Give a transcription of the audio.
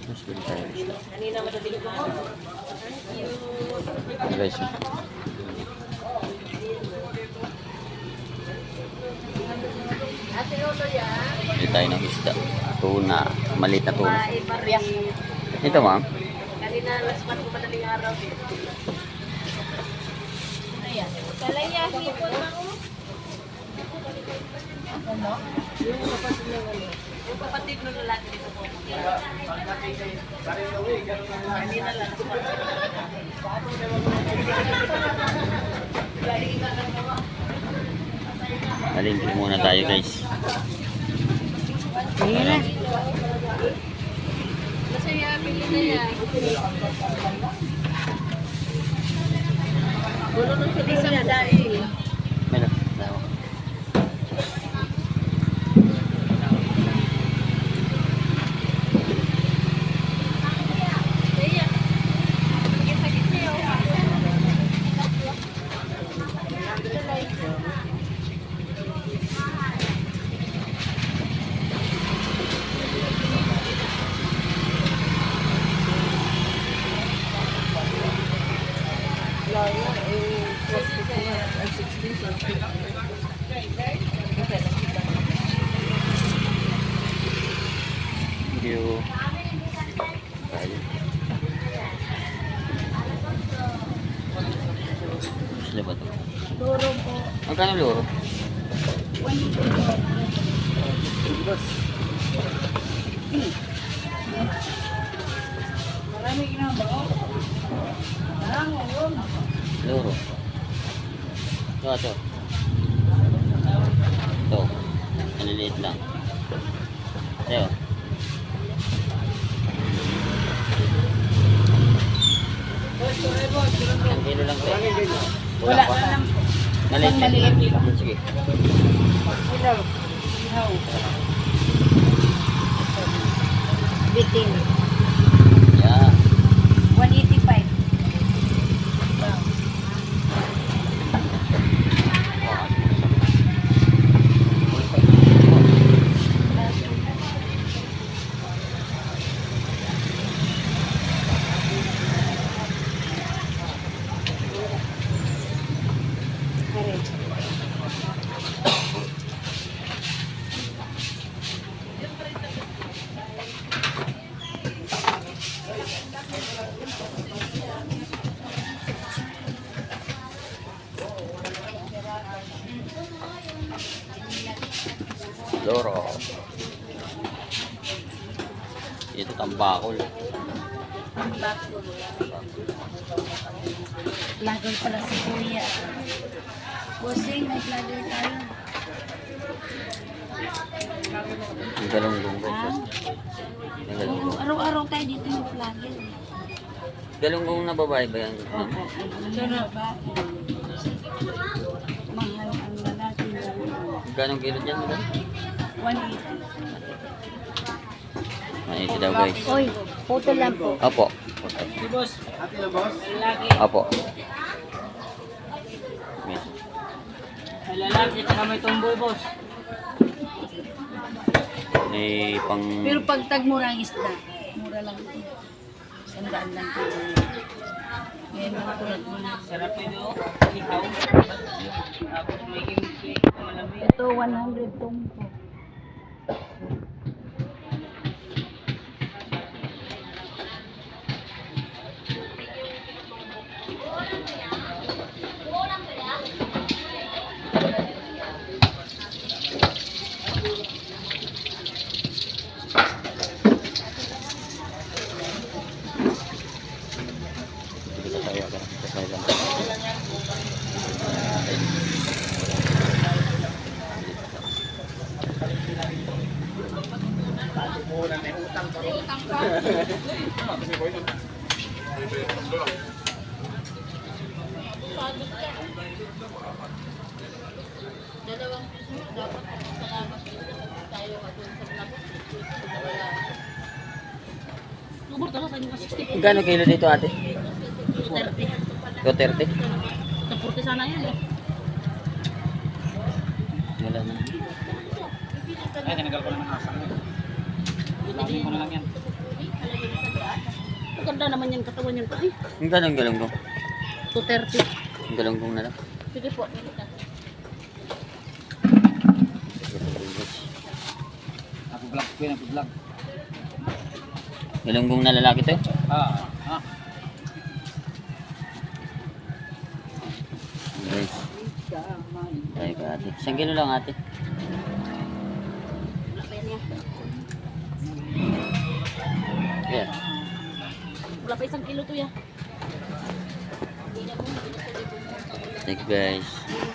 Mas bili tayo. Kanina matatilig ko. Guys. Bili tayo ng isda. Tuna. Maliit na tuna. Ito ma'am. Kanina last month ko madaling araw. Ayan. Kalaya, hipon na ko. Ano? Yung kapatid na ano. Yung kapatid mo lalaki dito po. Kanina lang. Palingki muna tayo guys. Ayan. Masaya, pili na yan. Gulo nung pilisang na dahil. Meron. Dawa. Thank you. Tayo. Sila ba ito? Loro po. Magkano loro? Marami ginagawa. Marami yun. Loro. Ito. Ito. Maliliit lang. Ito. Ang kilo lang ito. Wala pa. na lang. Maliit. Maliit. Sige. Ilaw. Ilaw. Bitin. Yeah. 185. Loro. Ito tambakol. Vlogger pala si Kuya. Bossing, may vlogger tayo. Ang galunggong guys. Ah? Ang galunggong. Araw-araw tayo dito yung vlogger. Galunggong na babae ba yan? Opo. Pero ba? Mahal ang lalaki na Ganong kilo dyan? 180. Maniti daw guys. Oy, photo lang po. Opo. Si boss. Ate na boss? Lalaki. Opo. Yes. May lalaki at may tumboy boss. May pang... Pero pag tagmura ang isda, mura lang ito. 100 lang ito. Ngayon mga tulad mo na. Sarap ito. Ikaw. Tapos may kimchi. Ito 100 tumpo. Dalawang piso dapat salamat tayo at sa vlog. Lubor talaga sa inyo 60. Gano'ng kilo dito ate? 30. 230? Napurti sana yan eh. Wala na. Ay, tinagal ko na ng asang. Ilagay ko na lang yan. maganda naman yan katawan yan. Ay, Ang galong-galong. 230. Ang galong na lang. Sige po. Ako vlog ko yan, ako vlog. Galunggong na lalaki to. Guys. Tayo ka ate. Isang kilo lang ate. Wala pa yan niya. Yeah. Wala pa 1 kilo to ya. Thank you guys.